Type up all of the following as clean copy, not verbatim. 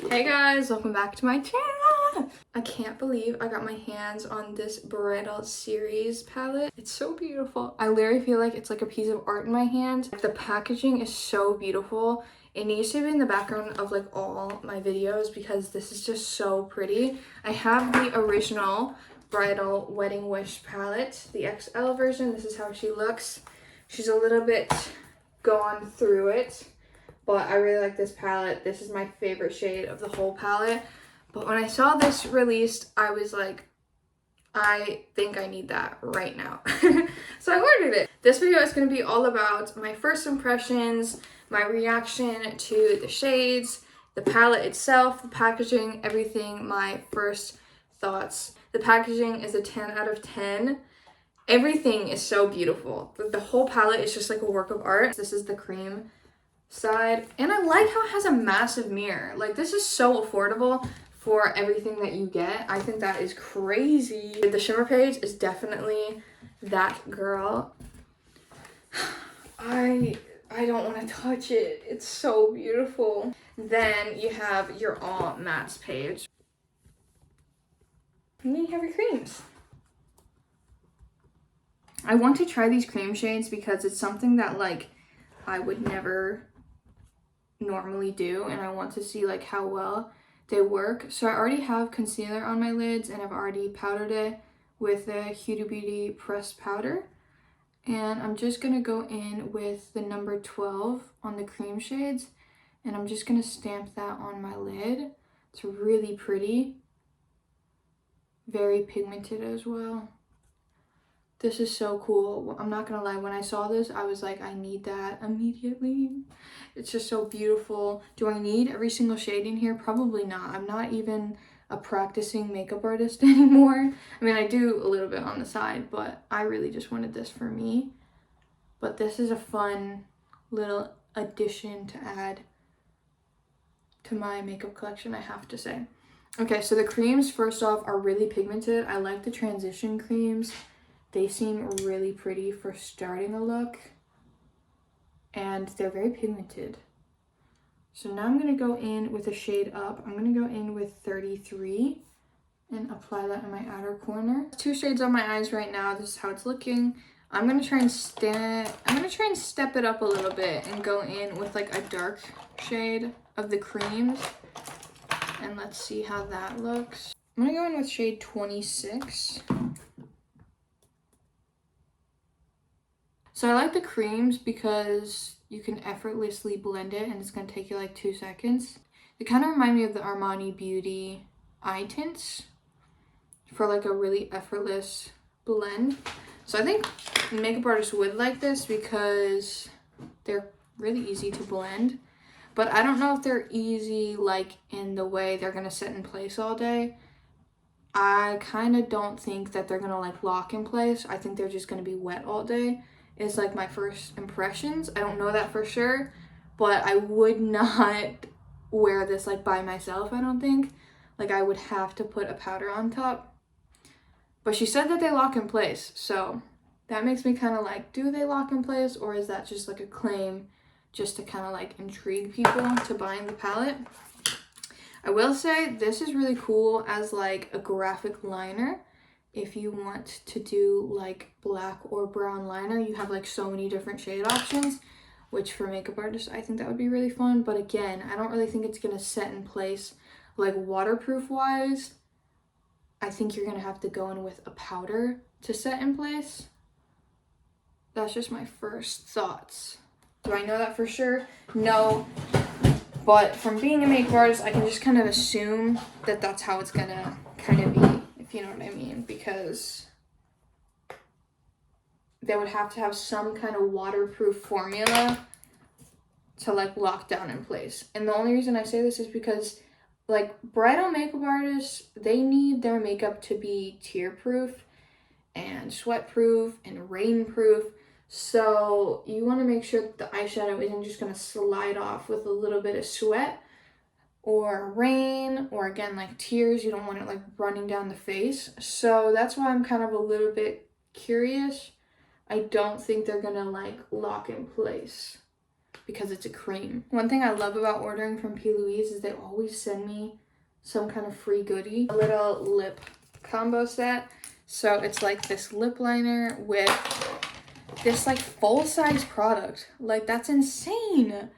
Hey guys, welcome back to my channel. I can't believe I got my hands on this Bridal Series palette. It's so beautiful. I literally feel like it's like a piece of art in my hand. The packaging is so beautiful. It needs to be in the background of like all my videos because this is just so pretty. I have the original Bridal Wedding Wish palette, the XL version. This is how she looks. She's a little bit gone through it. But I really like this palette. This is my favorite shade of the whole palette. But when I saw this released, I was like, I think I need that right now. So I ordered it. This video is going to be all about my first impressions, my reaction to the shades, the palette itself, the packaging, everything, my first thoughts. The packaging is a 10 out of 10. Everything is so beautiful. The whole palette is just like a work of art. This is the cream side, and I like how it has a massive mirror. Like, this is so affordable for everything that you get. I think that is crazy. The shimmer page is definitely that girl. I don't want to touch it. It's so beautiful. Then you have your all mattes page, and then you have your creams. I want to try these cream shades because it's something that like I would never normally do, and I want to see like how well they work. So I already have concealer on my lids, and I've already powdered it with the Huda Beauty pressed powder, and I'm just gonna go in with the number 12 on the cream shades, and I'm just gonna stamp that on my lid. It's really pretty, very pigmented as well. This is so cool. I'm not gonna lie, when I saw this, I was like, I need that immediately. It's just so beautiful. Do I need every single shade in here? Probably not. I'm not even a practicing makeup artist anymore. I mean, I do a little bit on the side, but I really just wanted this for me. But this is a fun little addition to add to my makeup collection, I have to say. Okay, so the creams, first off, are really pigmented. I like the transition creams. They seem really pretty for starting a look, and they're very pigmented. So now I'm going to go in with a shade up. I'm going to go in with 33 and apply that in my outer corner. 2 shades on my eyes right now. This is how it's looking. I'm going to try and step it up a little bit and go in with like a dark shade of the creams, and let's see how that looks. I'm going to go in with shade 26. So I like the creams because you can effortlessly blend it, and it's going to take you like 2 seconds. They kind of remind me of the Armani Beauty eye tints for like a really effortless blend. So I think makeup artists would like this because they're really easy to blend. But I don't know if they're easy like in the way they're going to sit in place all day. I kind of don't think that they're going to like lock in place. I think they're just going to be wet all day. Is like my first impressions. I don't know that for sure, but I would not wear this like by myself, I don't think. Like, I would have to put a powder on top. But she said that they lock in place, so that makes me kind of like, do they lock in place, or is that just like a claim just to kind of like intrigue people to buying the palette? I will say this is really cool as like a graphic liner. If you want to do like black or brown liner, you have like so many different shade options, which for makeup artists, I think that would be really fun. But again, I don't really think it's gonna set in place like waterproof wise. I think you're gonna have to go in with a powder to set in place. That's just my first thoughts. Do I know that for sure? No. But from being a makeup artist, I can just kind of assume that that's how it's gonna kind of be, if you know what I mean, because they would have to have some kind of waterproof formula to like lock down in place. And the only reason I say this is because like bridal makeup artists, they need their makeup to be tear proof and sweat proof and rain proof. So you want to make sure that the eyeshadow isn't just going to slide off with a little bit of sweat or rain, or again like tears. You don't want it like running down the face. So that's why I'm kind of a little bit curious. I don't think they're gonna like lock in place. because it's a cream. One thing I love about ordering from P. Louise is they always send me some kind of free goodie. A little lip combo set. So it's like this lip liner with this like full-size product. Like, that's insane.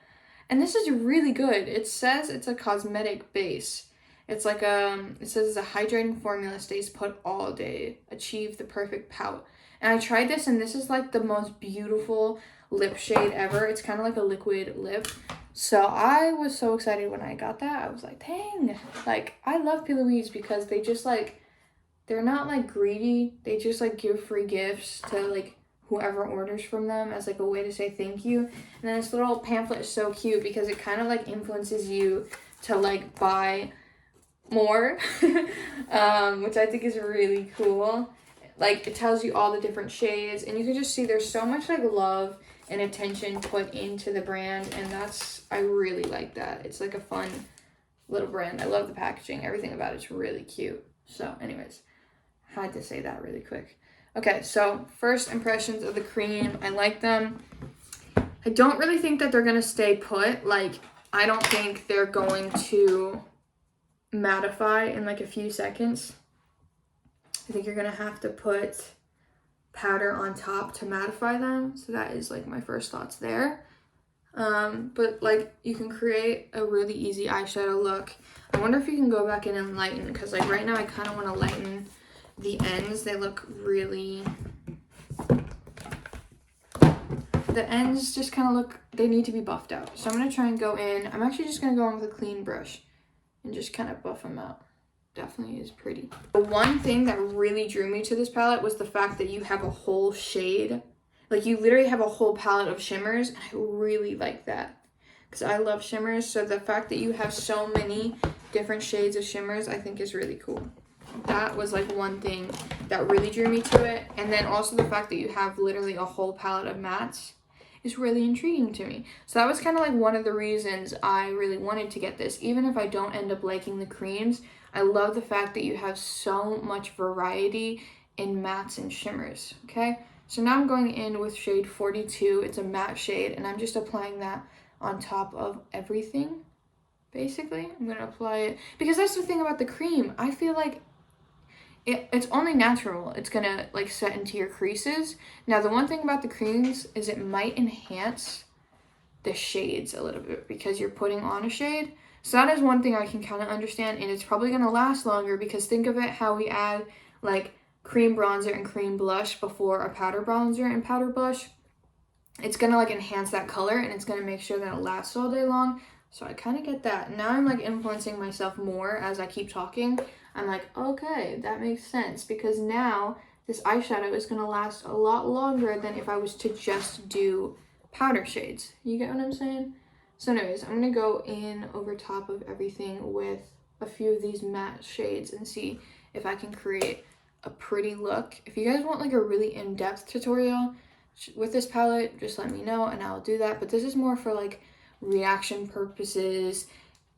And this is really good. It says it's a cosmetic base. It's like it says it's a hydrating formula, stays put all day, achieve the perfect pout. And I tried this, and this is like the most beautiful lip shade ever. It's kind of like a liquid lip. So I was so excited when I got that. I was like, dang, like I love P. Louise because they just like, they're not like greedy. They just like give free gifts to like whoever orders from them as like a way to say thank you. And then this little pamphlet is so cute because it kind of like influences you to like buy more, which I think is really cool. Like, it tells you all the different shades, and you can just see there's so much like love and attention put into the brand, and I really like that. It's like a fun little brand. I love the packaging. Everything about it's really cute. So anyways, had to say that really quick. Okay, so first impressions of the cream. I like them. I don't really think that they're gonna stay put. Like, I don't think they're going to mattify in like a few seconds. I think you're gonna have to put powder on top to mattify them. So that is like my first thoughts there. But like, you can create a really easy eyeshadow look. I wonder if you can go back in and lighten, because like right now I kind of want to lighten the ends. They look really, the ends just kind of look, they need to be buffed out. So I'm gonna try and go in. I'm actually just gonna go in with a clean brush and just kind of buff them out. Definitely is pretty. The one thing that really drew me to this palette was the fact that you have a whole shade. Like, you literally have a whole palette of shimmers, and I really like that because I love shimmers. So the fact that you have so many different shades of shimmers, I think is really cool. That was like one thing that really drew me to it. And then also the fact that you have literally a whole palette of mattes is really intriguing to me. So that was kind of like one of the reasons I really wanted to get this. Even if I don't end up liking the creams, I love the fact that you have so much variety in mattes and shimmers, okay? So now I'm going in with shade 42. It's a matte shade, and I'm just applying that on top of everything, basically. I'm going to apply it, because that's the thing about the cream. I feel like it's only natural. It's going to like set into your creases. Now, the one thing about the creams is it might enhance the shades a little bit because you're putting on a shade. So that is one thing I can kind of understand, and it's probably going to last longer because think of it how we add like cream bronzer and cream blush before a powder bronzer and powder blush. It's going to like enhance that color, and it's going to make sure that it lasts all day long. So I kind of get that. Now I'm like influencing myself more as I keep talking. I'm like, okay, that makes sense, because now this eyeshadow is going to last a lot longer than if I was to just do powder shades. You get what I'm saying? So anyways, I'm going to go in over top of everything with a few of these matte shades and see if I can create a pretty look. If you guys want like a really in-depth tutorial with this palette, just let me know and I'll do that. But this is more for like reaction purposes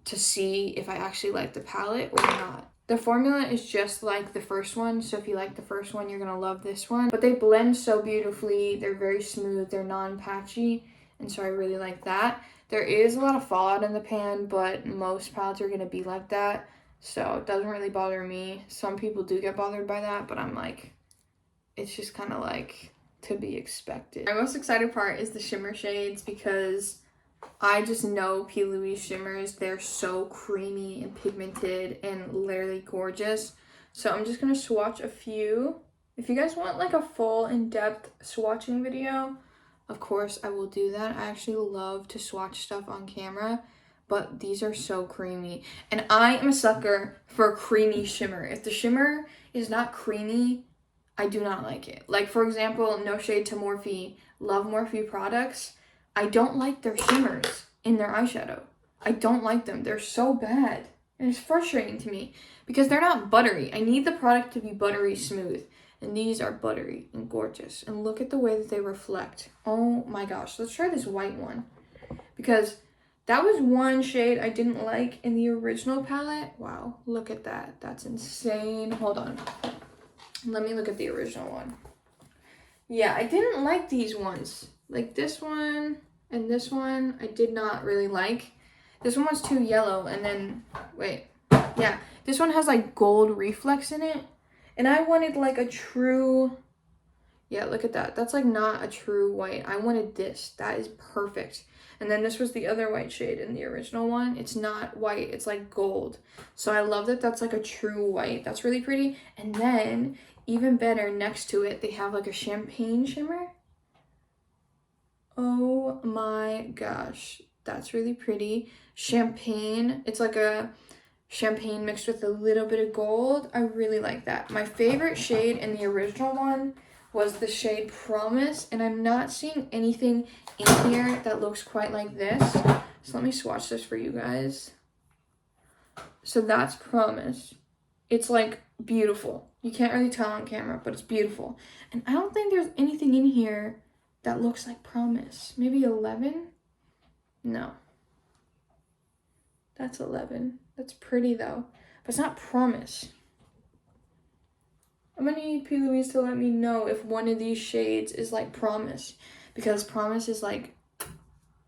to see if I actually like the palette or not. The formula is just like the first one, so if you like the first one, you're gonna love this one. But they blend so beautifully, they're very smooth, they're non-patchy, and so I really like that. There is a lot of fallout in the pan, but most palettes are gonna be like that, so it doesn't really bother me. Some people do get bothered by that, but I'm like, it's just kind of like to be expected. My most excited part is the shimmer shades, because I just know P. Louise shimmers. They're so creamy and pigmented and literally gorgeous. So I'm just going to swatch a few. If you guys want like a full in-depth swatching video, of course I will do that. I actually love to swatch stuff on camera, but these are so creamy. And I am a sucker for a creamy shimmer. If the shimmer is not creamy, I do not like it. Like, for example, no shade to Morphe. Love Morphe products. I don't like their shimmers in their eyeshadow. I don't like them. They're so bad. And it's frustrating to me because they're not buttery. I need the product to be buttery smooth. And these are buttery and gorgeous. And look at the way that they reflect. Oh my gosh. Let's try this white one, because that was one shade I didn't like in the original palette. Wow. Look at that. That's insane. Hold on. Let me look at the original one. Yeah, I didn't like these ones. Like this one, And this one I did not really like. This one was too yellow, and then, wait, yeah. This one has like gold reflex in it. And I wanted like a true, yeah, look at that. That's like not a true white. I wanted this. That is perfect. And then this was the other white shade in the original one. It's not white, it's like gold. So I love that that's like a true white. That's really pretty. And then, even better, next to it, they have like a champagne shimmer. Oh my gosh, that's really pretty. Champagne, it's like a champagne mixed with a little bit of gold. I really like that. My favorite shade in the original one was the shade Promise, and I'm not seeing anything in here that looks quite like this. So let me swatch this for you guys. So that's Promise. It's like beautiful. You can't really tell on camera, but it's beautiful. And I don't think there's anything in here that looks like Promise. Maybe 11? No. That's 11. That's pretty though. But it's not Promise. I'm gonna need P. Louise to let me know if one of these shades is like Promise. Because Promise is like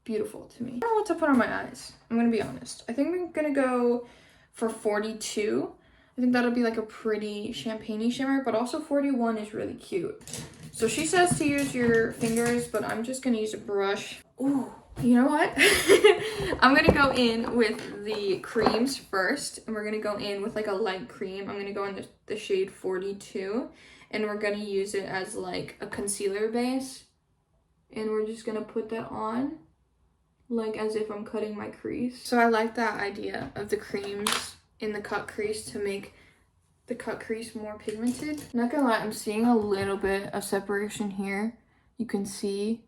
beautiful to me. I don't know what to put on my eyes. I'm gonna be honest. I think I'm gonna go for 42. I think that'll be like a pretty champagne-y shimmer, but also 41 is really cute. So she says to use your fingers, but I'm just gonna use a brush. Ooh, you know what? I'm gonna go in with the creams first, and we're gonna go in with like a light cream. I'm gonna go in the shade 42, and we're gonna use it as like a concealer base. And we're just gonna put that on, like as if I'm cutting my crease. So I like that idea of the creams in the cut crease to make the cut crease more pigmented. Not gonna lie, I'm seeing a little bit of separation here. You can see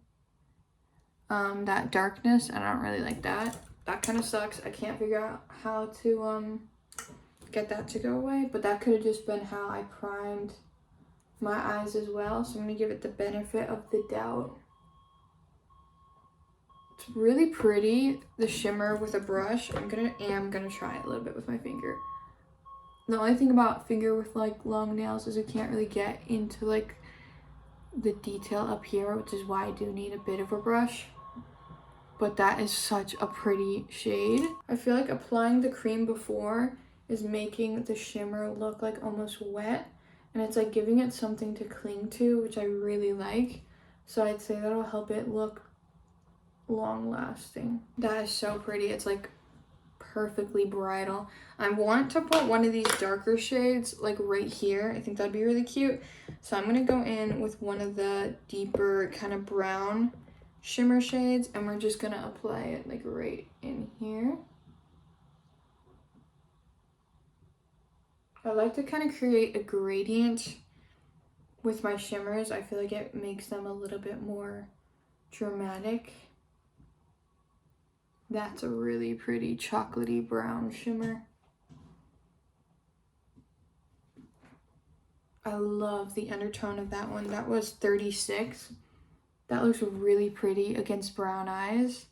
that darkness, and I don't really like that. That kind of sucks. I can't figure out how to get that to go away, but that could have just been how I primed my eyes as well. So I'm gonna give it the benefit of the doubt. It's really pretty, the shimmer with a brush. I'm gonna try it a little bit with my finger. The only thing about finger with like long nails is you can't really get into like the detail up here, which is why I do need a bit of a brush. But that is such a pretty shade. I feel like applying the cream before is making the shimmer look like almost wet, and it's like giving it something to cling to, which I really like. So I'd say that'll help it look long lasting. That is so pretty. It's like perfectly bridal. I want to put one of these darker shades like right here. I think that'd be really cute. So I'm gonna go in with one of the deeper kind of brown shimmer shades, and we're just gonna apply it like right in here. I like to kind of create a gradient with my shimmers. I feel like it makes them a little bit more dramatic. That's a really pretty chocolatey brown shimmer. I love the undertone of that one. That was 36. That looks really pretty against brown eyes.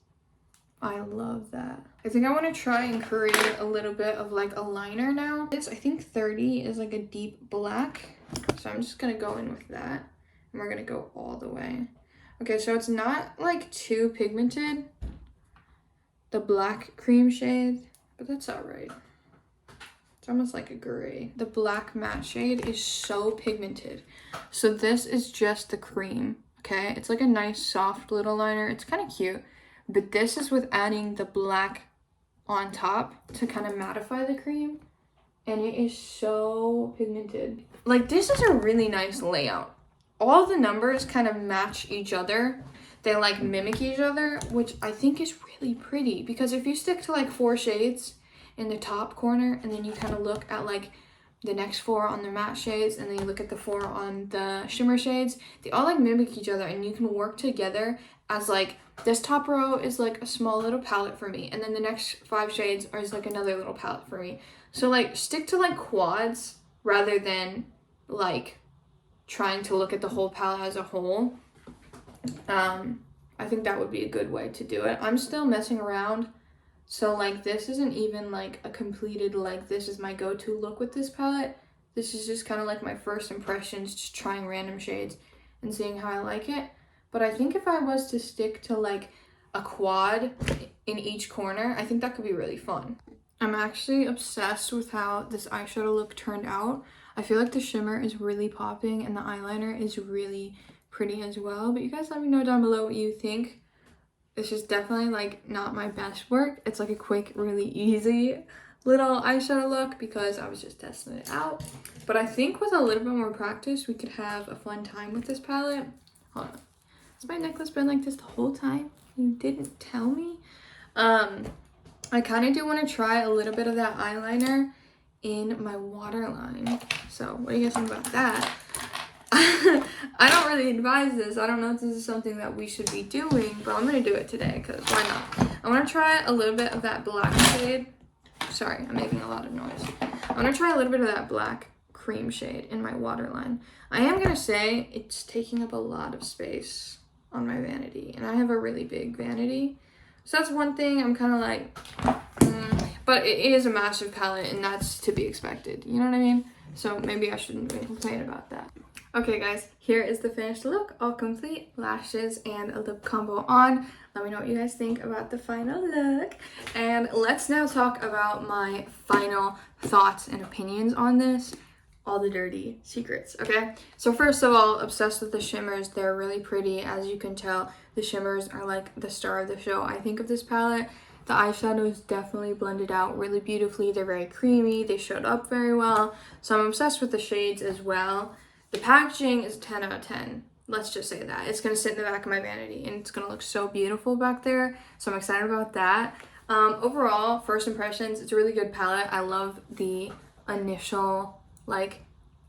I love that. I think I want to try and create a little bit of like a liner now. I think 30 is like a deep black. So I'm just going to go in with that. And we're going to go all the way. Okay, so it's not like too pigmented, the black cream shade, but that's all right. It's almost like a gray. The black matte shade is so pigmented. So this is just the cream, okay? It's like a nice soft little liner. It's kind of cute. But this is with adding the black on top to kind of mattify the cream. And it is so pigmented. Like, this is a really nice layout. All the numbers kind of match each other. They like mimic each other, which I think is really pretty. Because if you stick to like 4 shades in the top corner, and then you kind of look at like the next 4 on the matte shades, and then you look at the 4 on the shimmer shades, they all like mimic each other, and you can work together as like this top row is like a small little palette for me, and then the next 5 shades are like another little palette for me. So like stick to like quads rather than like trying to look at the whole palette as a whole. I think that would be a good way to do it. I'm still messing around. So like this isn't even like a completed like this is my go-to look with this palette. This is just kind of like my first impressions, just trying random shades and seeing how I like it. But I think if I was to stick to like a quad in each corner. I think that could be really fun. I'm actually obsessed with how this eyeshadow look turned out. I feel like the shimmer is really popping and the eyeliner is really pretty as well. But you guys let me know down below what you think. This is definitely like not my best work. It's like a quick, really easy little eyeshadow look because I was just testing it out. But I think with a little bit more practice, we could have a fun time with this palette. Hold on. Has my necklace been like this the whole time? You didn't tell me? I kind of do want to try a little bit of that eyeliner in my waterline. So what do you guys think about that? I don't really advise this. I don't know if this is something that we should be doing, but I'm going to do it today because why not? I want to try a little bit of that black shade. Sorry, I'm making a lot of noise. I want to try a little bit of that black cream shade in my waterline. I am going to say it's taking up a lot of space on my vanity, and I have a really big vanity. So that's one thing I'm kind of like, but it is a massive palette and that's to be expected. You know what I mean? So maybe I shouldn't really complain about that. Okay guys, here is the finished look, all complete, lashes and a lip combo on. Let me know what you guys think about the final look. And let's now talk about my final thoughts and opinions on this. All the dirty secrets, okay? So first of all, obsessed with the shimmers. They're really pretty. As you can tell, the shimmers are like the star of the show, I think, of this palette. The eyeshadow is definitely blended out really beautifully. They're very creamy. They showed up very well. So I'm obsessed with the shades as well. The packaging is 10 out of 10. Let's just say that. It's going to sit in the back of my vanity and it's going to look so beautiful back there. So I'm excited about that. Overall, first impressions, it's a really good palette. I love the initial like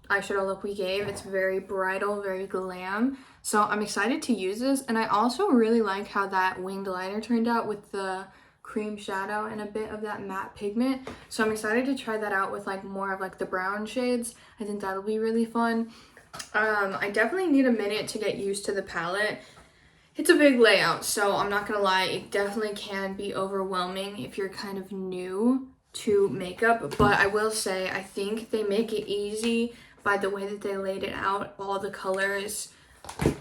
eyeshadow look we gave. It's very bridal, very glam. So I'm excited to use this. And I also really like how that winged liner turned out with the cream shadow and a bit of that matte pigment. So I'm excited to try that out with like more of like the brown shades. I think that'll be really fun. I definitely need a minute to get used to the palette. It's a big layout, so I'm not gonna lie, it definitely can be overwhelming if you're kind of new to makeup, but I will say I think they make it easy by the way that they laid it out. All the colors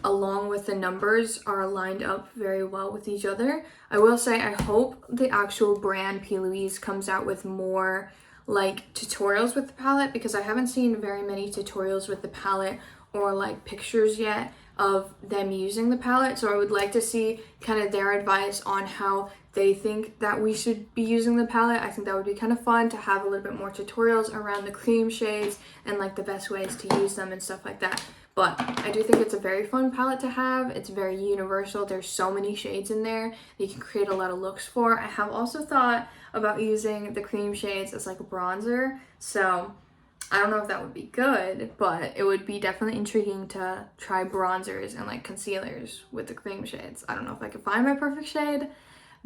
along with the numbers are lined up very well with each other. I will say I hope the actual brand P. Louise comes out with more like tutorials with the palette because I haven't seen very many tutorials with the palette or like pictures yet of them using the palette. So I would like to see kind of their advice on how they think that we should be using the palette. I think that would be kind of fun to have a little bit more tutorials around the cream shades and like the best ways to use them and stuff like that. But I do think it's a very fun palette to have. It's very universal. There's so many shades in there that you can create a lot of looks for. I have also thought about using the cream shades as like a bronzer. So I don't know if that would be good, but it would be definitely intriguing to try bronzers and like concealers with the cream shades. I don't know if I could find my perfect shade,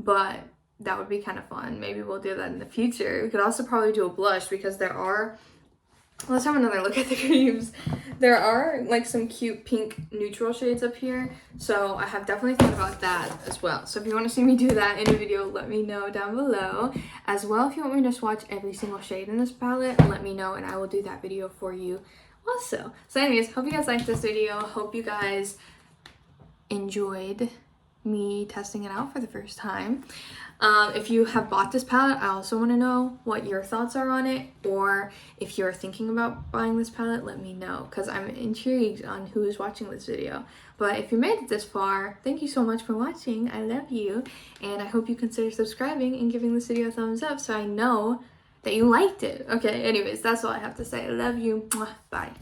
but that would be kind of fun. Maybe we'll do that in the future. We could also probably do a blush because there are, let's have another look at the creams. There are like some cute pink neutral shades up here. So I have definitely thought about that as well. So if you want to see me do that in a video, let me know down below. As well, if you want me to swatch every single shade in this palette, let me know and I will do that video for you also. So anyways, hope you guys liked this video. Hope you guys enjoyed me testing it out for the first time. If you have bought this palette, I also want to know what your thoughts are on it, or if you're thinking about buying this palette, let me know because I'm intrigued on who is watching this video. But if you made it this far, thank you so much for watching. I love you, and I hope you consider subscribing and giving this video a thumbs up so I know that you liked it. Okay, anyways, that's all I have to say. I love you. Mwah. Bye.